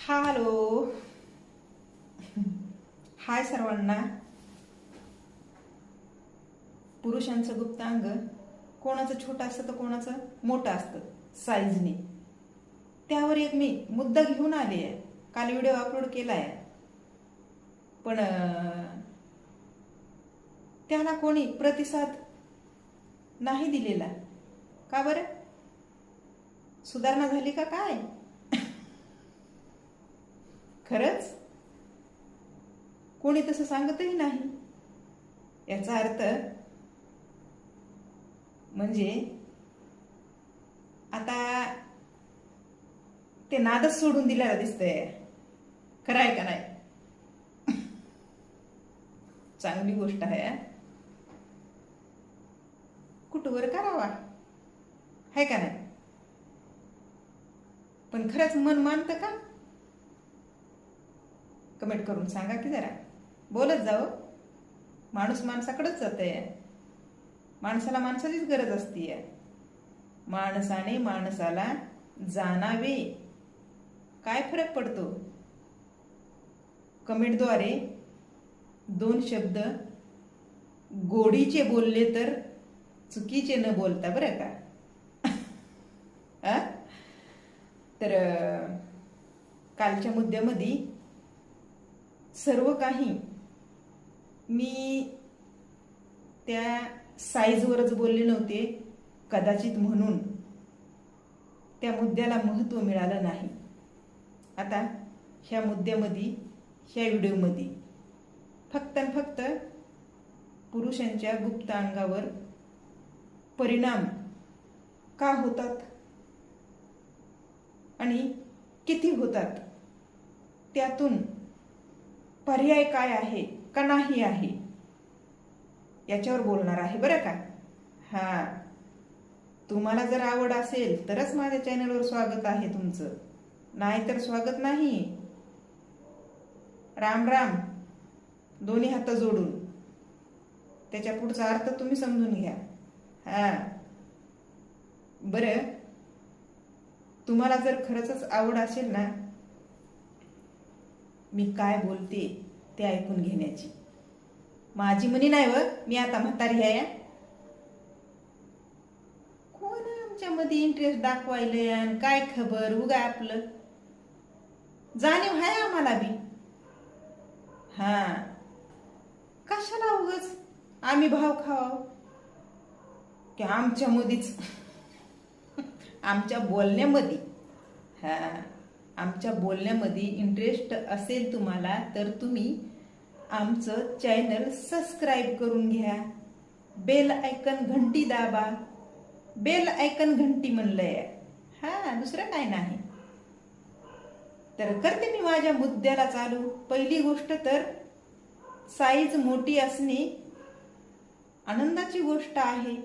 Hello. हाय सर्वांना. पुरुषांचं गुप्तांग कोणाचं छोटं असतं तर कोणाचं मोठं असतं साईजने. त्यावर एक मी मुद्दा घेऊन आले आहे. काल व्हिडिओ अपलोड केला आहे, पण त्याला कोणी प्रतिसाद नाही दिलेला. का बरं? सुधारणा झाली का काय? खरंच कोणी तसं सांगतही नाही. याचा अर्थ म्हणजे आता ते नादच सोडून दिल्याला दिसतंय. खरं आहे का नाही? चांगली गोष्ट आहे. कुठवर करावा आहे का नाही? पण खरंच मन मानतं का? कमेंट करून सांगा की जरा. बोलत जाओ. माणूस माणसाकडेच जातंय. माणसाला माणसाचीच गरज असते. माणसाने माणसाला जाणावे. काय फरक पडतो? कमेंटद्वारे 2 शब्द गोडीचे बोलले तर चुकीचे न बोलता, बरं का? तर कालच्या मुद्द्यामध्ये सर्व काही मी त्या साईजवरच बोलले नव्हते, कदाचित म्हणून त्या मुद्द्याला महत्त्व मिळालं नाही. आता ह्या मुद्द्यामध्ये, ह्या व्हिडिओमध्ये फक्त आणि फक्त पुरुषांच्या गुप्त अंगावर परिणाम का होतात आणि किती होतात, त्यातून पर्याय काय आहे का नाही आहे, याच्यावर बोलणार आहे, बरं का? हा, तुम्हाला जर आवड असेल तरच माझ्या चॅनलवर स्वागत आहे तुमचं, नाहीतर स्वागत नाही. राम राम. दोन्ही हात जोडून. त्याच्या पुढचा अर्थ तुम्ही समजून घ्या. हा, बरं, तुम्हाला जर खरंच आवड असेल ना मी काय बोलते ते ऐकून घेण्याची, माझी म्हणी नाही व मी आता म्हातारी आहे. कोण आमच्यामध्ये इंटरेस्ट दाखवायले आणि काय खबर? उगा आपलं जाणीव आहे आम्हाला बी. हा, कशाला उगच आम्ही भाव खाव की आमच्या मधीच आमच्या बोलण्यामध्ये, हा, आमच्या बोलण्यामध्ये इंटरेस्ट असेल तुम्हाला तर तुम्ही आमचं चॅनल सबस्क्राईब करून घ्या. बेल आयकन घंटी दाबा. बेल आयकन घंटी म्हणलंय. हा, दुसरं काय नाही. तर करते मी माझ्या मुद्द्याला चालू. पहिली गोष्ट तर साईज मोठी असणे आनंदाची गोष्ट आहे.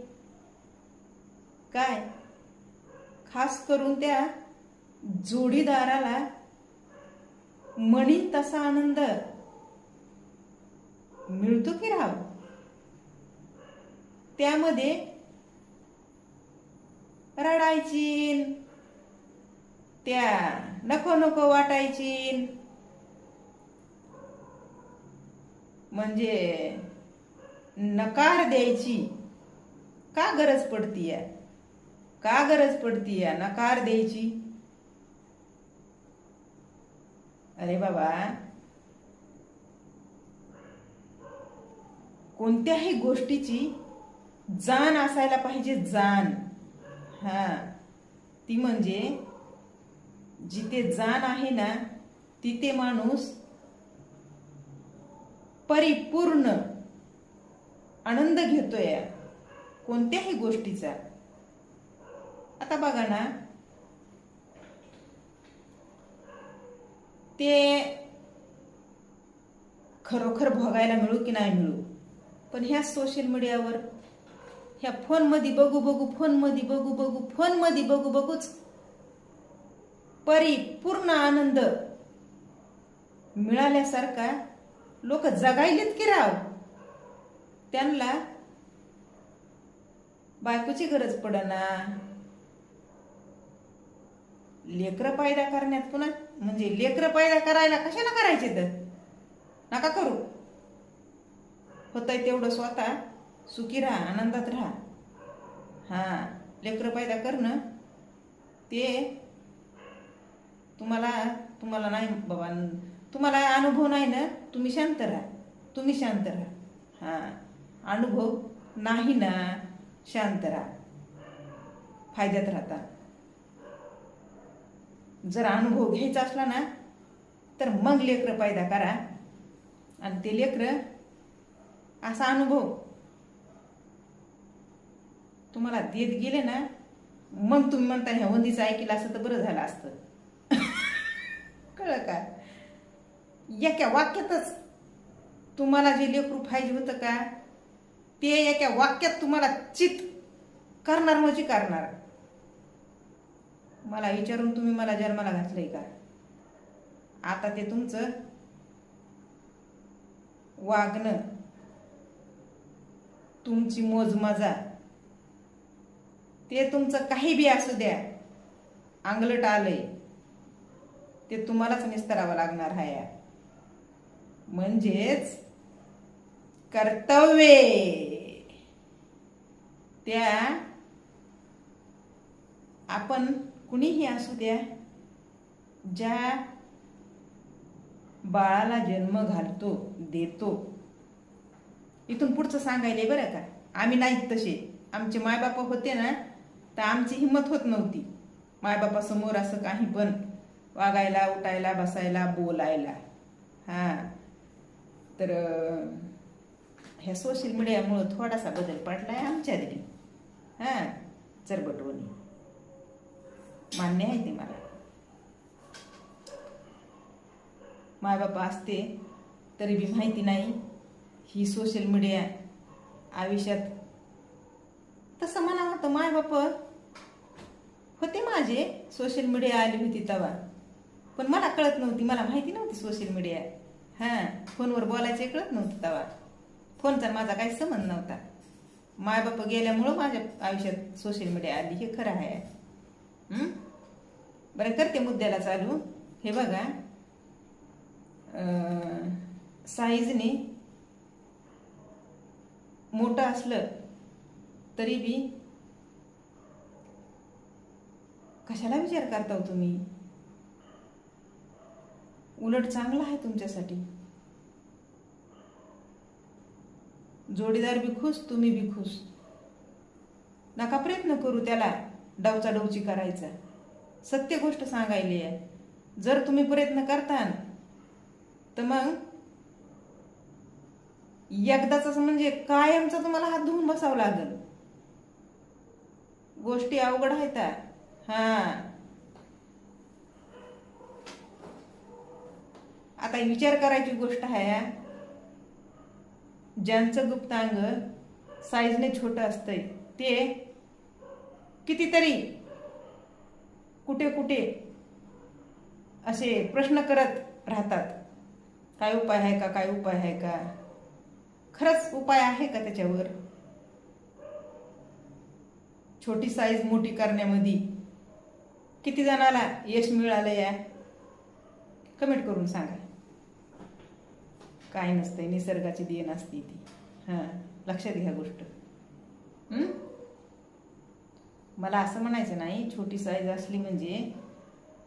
काय, खास करून त्या जोडीदाराला म्हणीन तसा आनंद मिळतो की राव. त्यामध्ये रडायची, त्या नको नको वाटायची, म्हणजे नकार द्यायची का गरज पडतीय? का गरज पडतीय नकार द्यायची? अरे बाबा, कोणत्याही गोष्टीची जाण असायला पाहिजे. जाण, हा, ती म्हणजे जिथे जाण आहे ना तिथे माणूस परिपूर्ण आनंद घेतोय कोणत्याही गोष्टीचा. आता बघा ना, ते खरोखर भोगायला मिळू की नाही मिळू, पण ह्या सोशल मीडियावर, ह्या फोनमध्ये बघू बघू, फोनमध्ये बघू बघू, फोनमध्ये बघू बघूच परिपूर्ण आनंद मिळाल्यासारखा लोक जगायलेत की राव. त्यांना बायकोची गरज पडना, लेकरं पैदा करण्यात पुन्हा म्हणजे लेकरं पैदा करायला कशाला करायचे तर नका करू. होतंय तेवढं स्वतः सुखी राहा, आनंदात राहा. हां, लेकरं पैदा करणं ते तुम्हाला तुम्हाला नाही बाबा, तुम्हाला अनुभव नाही ना, तुम्ही शांत राहा. तुम्ही शांत राहा. हां, अनुभव नाही ना, शांत राहा, फायद्यात राहता. जर अनुभव घ्यायचा असला ना तर मग लेकरं पैदा करा आणि ते लेकरं असा अनुभव तुम्हाला देत गेले ना, मग तुम्ही म्हणता ह्या वंदीचं ऐकलं असतं तर बरं झालं असतं. कळलं का? एका वाक्यातच तुम्हाला जे लेकरू पाहिजे होतं का ते एका वाक्यात तुम्हाला चित करणार म्हणजे करणार. मला विचारून तुम्ही मला जन्माला घातलंय का? आता ते तुमचं वागणं, तुमची मोजमजा, ते तुमचं काही बी असू द्या, अंगलट आलंय ते तुम्हालाच निस्तरावं लागणार आहे. म्हणजेच कर्तव्य त्या आपण कुणीही असू द्या, ज्या बाळाला जन्म घालतो देतो, इथून पुढचं सांगायले बरं का. आम्ही नाहीत तसे. आमचे मायबाप होते ना तर आमची हिंमत होत नव्हती मायबापासमोर असं काही पण वागायला, उठायला, बसायला, बोलायला. हां, तर ह्या सोशल मीडियामुळं थोडासा बदल पडलाय आमच्या तरी. हां, चरबटवणी मान्य आहे ते मला. मायबापा असते तरी बी माहिती नाही ही सोशल मीडिया आयुष्यात. तसं म्हणा होतं मायबाप होते माझे, सोशल मीडिया आली होती तेव्हा, पण मला कळत नव्हती, मला माहिती नव्हती सोशल मीडिया. हां, फोनवर बोलायचं कळत नव्हतं तेव्हा. फोनचा माझा काही संबंध नव्हता. मायबाप गेल्यामुळं माझ्या आयुष्यात सोशल मीडिया आली, हे खरं आहे. बरं, करते मुद्द्याला चालू. हे बघा, साईजने मोठं असलं तरी बी कशाला विचार करता हो तुम्ही? उलट चांगलं आहे तुमच्यासाठी. जोडीदार बी खुश, तुम्ही बी खुश. नका प्रयत्न करू त्याला डावचाडवची करायचा. सत्य गोष्ट सांगायली आहे. जर तुम्ही प्रयत्न करता तर मग एकदाच म्हणजे कायमचा तुम्हाला हात धुवून बसावं लागेल. गोष्टी अवघड आहेत. हां, आता विचार करायची गोष्ट आहे. ज्यांचं गुप्तांग साईजने छोटं असतंय ते कितीतरी कुठे कुठे असे प्रश्न करत राहतात, काय उपाय आहे का, काय उपाय आहे का. खरंच उपाय आहे का त्याच्यावर? छोटी साईज मोठी करण्यामध्ये किती जणाला यश मिळालं या कमेंट करून सांगा. काय नसतंय, निसर्गाची देण असते ती. हां, लक्षात घ्या गोष्ट. मला असं म्हणायचं नाही छोटी साईज असली म्हणजे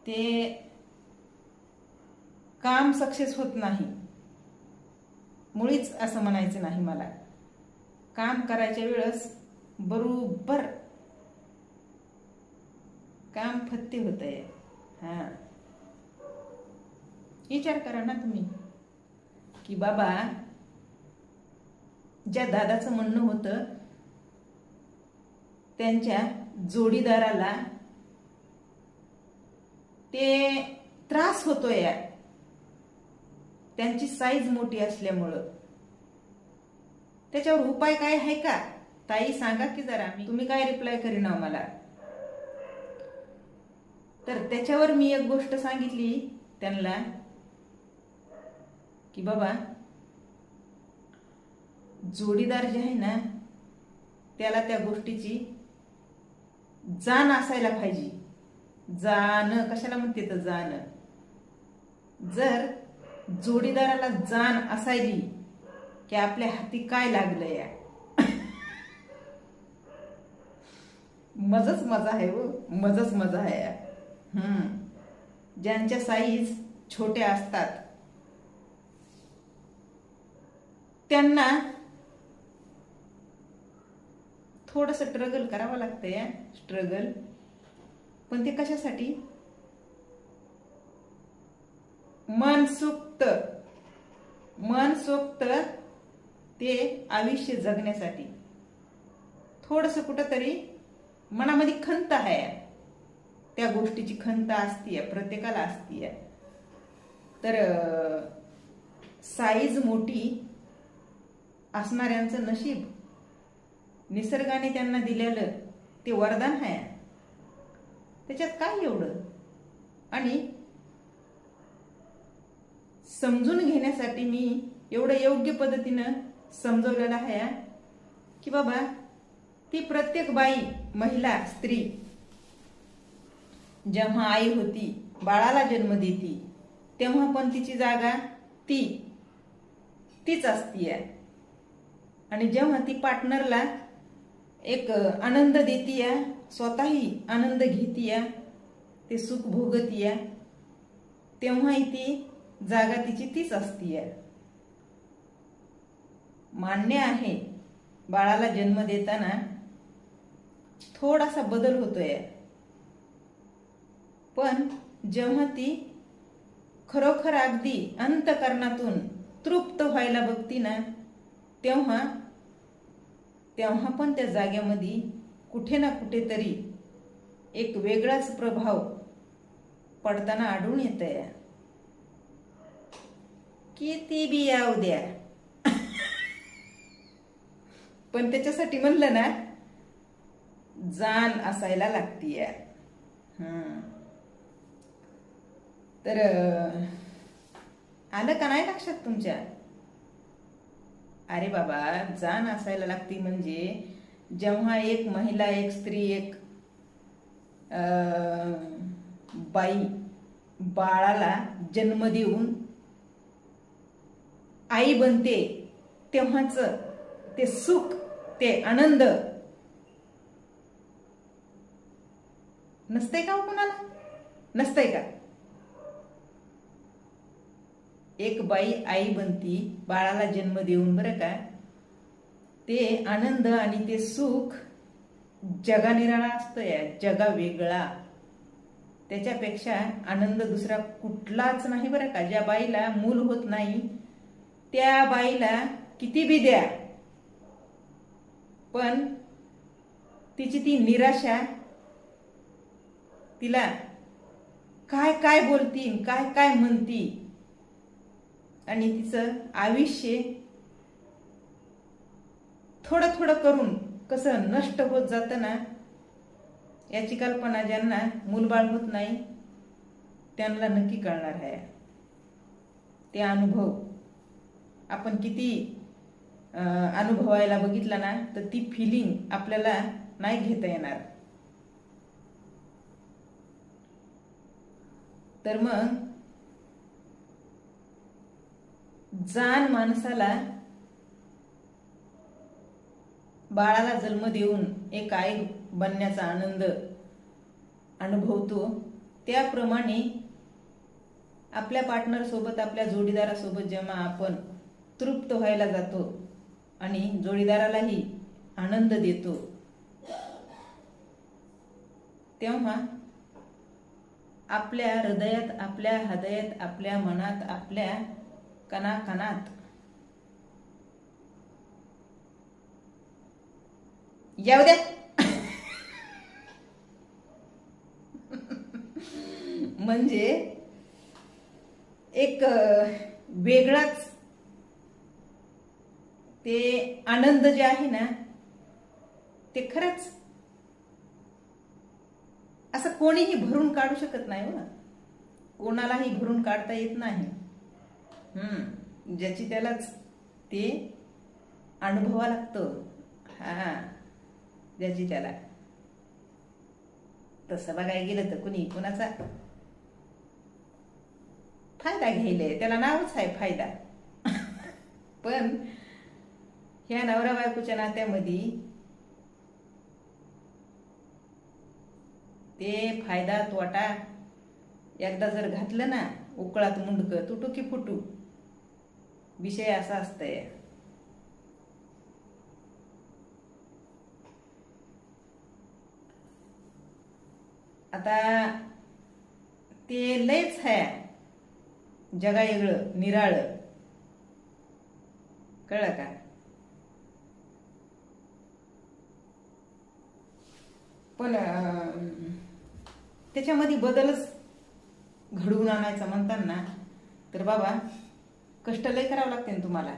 ते काम सक्सेस होत नाही, मुळीच असं म्हणायचं नाही मला. काम करायच्या वेळेस बरोबर काम फत्ते होतंय. हां, विचार करा ना तुम्ही की बाबा, ज्या दादाचं म्हणणं होतं त्यांच्या जोडीदाराला ते त्रास होतोय त्यांची साईज मोठी असल्यामुळं, त्याच्यावर उपाय काय आहे का ताई सांगा की जरा. तुम्ही काय रिप्लाय करीना मला. तर त्याच्यावर मी एक गोष्ट सांगितली त्यांना की बाबा, जोडीदार जे आहे ना त्याला त्या गोष्टीची जाण असायला पाहिजे. जाणं कशाला म्हणते तर जाणं. जर जोडीदाराला जाण असायली की आपल्या हाती काय लागलं या, मजच मजा आहे हो, मजच मजा आहे या. ज्यांच्या साईज छोट्या असतात त्यांना थोडस स्ट्रगल करावं लागतं या, स्ट्रगल. पण ते कशासाठी? मनसोक्त ते आयुष्य जगण्यासाठी. थोडस कुठंतरी मनामध्ये खंत आहे, त्या गोष्टीची खंत असतीये, प्रत्येकाला असतीये. तर साईज मोठी असणाऱ्यांचं नशीब निसर्गाने त्यांना दिलेलं ते वरदान आहे, त्याच्यात काय एवढं. आणि समजून घेण्यासाठी मी एवढं योग्य पद्धतीनं समजवलेलं आहे की बाबा ती प्रत्येक बाई, महिला, स्त्री जेव्हा आई होती, बाळाला जन्म देती, तेव्हा पण तिची जागा तीच असतीये. आणि जेव्हा ती पार्टनरला एक आनंद देतीये, स्वतःही आनंद घेतीये, ते सुख भोगतीये, तेव्हाही ती जागा तिची तीच असतीये. मान्य आहे बाळाला जन्म देताना थोडासा बदल होतोय, पण जेव्हा ती खरोखर अगदी अंतःकरणातून तृप्त व्हायला बघती ना, तेव्हा पण त्या जाग्यामध्ये कुठे ना कुठेतरी एक वेगळाच प्रभाव पडताना आढळून येतंय. किती बी याव द्या, पण त्याच्यासाठी म्हणलं ना, जाण असायला लागतीये. तर आलं का नाही लक्षात तुमच्या? अरे बाबा, जाण असायला लागती म्हणजे जेव्हा एक महिला, एक स्त्री, एक बाई बाळाला जन्म देऊन आई बनते, तेव्हाच ते सुख, ते आनंद नसतंय का? कुणाला नसतंय का? एक बाई आई बनती बाळाला जन्म देऊन, बरं का, ते आनंद आणि ते सुख जगा निराळा असतोय, जगा वेगळा. त्याच्यापेक्षा आनंद दुसरा कुठलाच नाही, बरं का. ज्या बाईला मूल होत नाही त्या बाईला किती बी द्या, पण तिची ती निराशा, तिला काय काय बोलती, काय काय म्हणती, आणि तिचं आयुष्य थोडं थोडं करून कसं नष्ट होत जातं ना, याची कल्पना ज्यांना मूलबाळ होत नाही त्यांना नक्की कळणार आहे. ते अनुभव आपण किती अनुभवायला बघितला ना, तर ती फिलिंग आपल्याला नाही घेता येणार. तर मग जाण माणसाला बाळाला जन्म देऊन एक आई बनण्याचा आनंद अनुभवतो, त्याप्रमाणे आपल्या पार्टनर सोबत, आपल्या जोडीदारासोबत जेव्हा आपण तृप्त व्हायला जातो आणि जोडीदारालाही आनंद देतो, तेव्हा आपल्या हृदयात, आपल्या हृदयात, आपल्या मनात, आपल्या कणाकणात येऊ द्या म्हणजे एक वेगळाच ते आनंद जे आहे ना, ते खरंच असं कोणीही भरून काढू शकत नाही हो. कोणालाही भरून काढता येत नाही. ज्याची त्यालाच ते अनुभवा लागतं. ज्याची त्याला. तसं बघायला गेलं तर कुणी कुणाचा फायदा घ्यायले, त्याला नावच आहे फायदा. पण ह्या नवरा बायकोच्या नात्यामध्ये ते फायदा तोटा एकदा जर घातलं ना उकळात मुंडकं, तुटू की फुटू, विषय असा असतंय. आता ते लयच आहे जगा वेगळं निराळ, कळलं का? पण त्याच्यामध्ये बदलच घडवून आणायचा म्हणताना तर बाबा कष्ट लय करावं लागते ना तुम्हाला.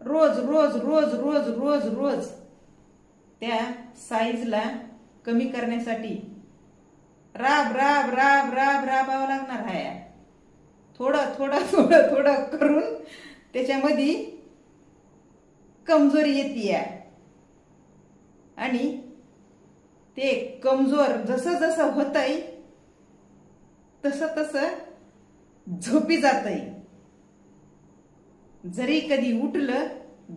रोज रोज रोज रोज रोज रोज त्या साईजला कमी करण्यासाठी राब राब राब राब राबावं लागणार आहे. थोडं थोडं थोडं थोडं करून त्याच्यामध्ये कमजोरी येते आणि ते कमजोर जसं जसं होतंय तसं तसं झोपी जातंय. जरी कधी उठलं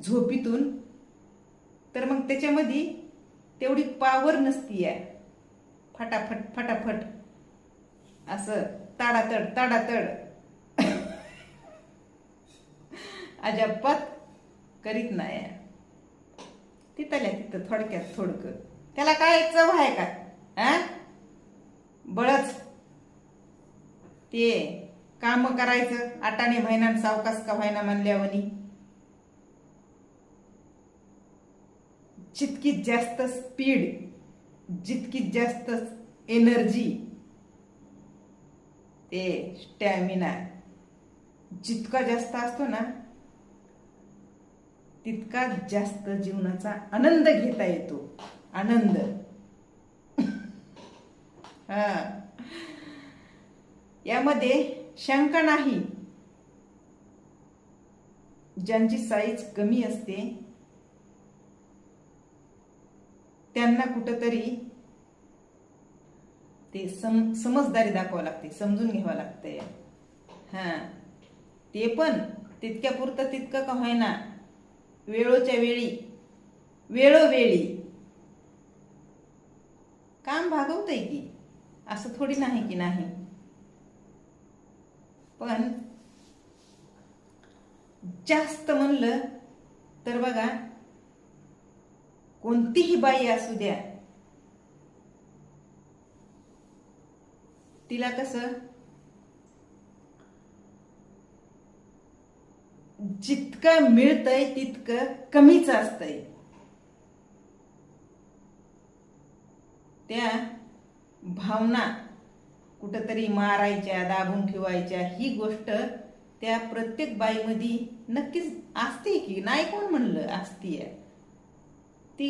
झोपीतून तर मग त्याच्यामध्ये तेवढी पावर नसतीये. फटाफट फटाफट असं ताडातड ताडातड अजापात करीत नाही. तिथल्या तिथं थोडक्यात थोडकं त्याला काय चव आहे का? बळच ते काम करायचं आटाने महिन्यात सावकाश का व्हायना म्हणल्यावनी. जितकी जास्त स्पीड, जितकी जास्त एनर्जी, ते स्टॅमिना जितका जास्त असतो ना तितका जास्त जीवनाचा आनंद घेता येतो. आनंद. यामध्ये शंका नाही. ज्यांची साईज कमी असते त्यांना कुठंतरी ते समजदारी दाखवावं लागते, समजून घ्यावं लागतंय. ते पण तितक्या पुरतं तितकं का होईना वेळोच्या वेळी वेळोवेळी काम भागवतंय की, असं थोडी नाही की नाही. पण जास्त म्हणलं तर बघा कोणतीही बाई असू द्या तिला कसं जितकं मिळतंय तितकं कमीच असतंय. त्या भावना कुठंतरी मारायच्या, दाबून ठेवायच्या, ही गोष्ट त्या प्रत्येक बाईमध्ये नक्कीच असते की नाही. कोण म्हणलं असतीय? ती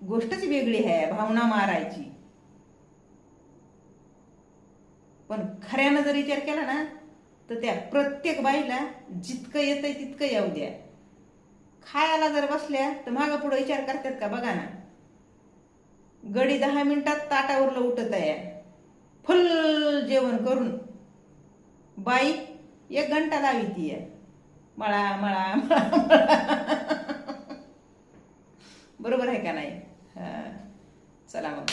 गोष्टच वेगळी आहे भावना मारायची. पण खऱ्यानं जर विचार केला ना तर त्या प्रत्येक बाईला जितकं येतंय तितकं येऊ द्या. खायला जर बसल्या तर मागं पुढे विचार करतात का? बघा ना, गडी 10 मिनिटात ताटावरलं उठत आहे फुल जेवण करून. बाई 1 घंटा लावितीये मळा मळा मळा मळा. बरोबर आहे का नाही? चला मग.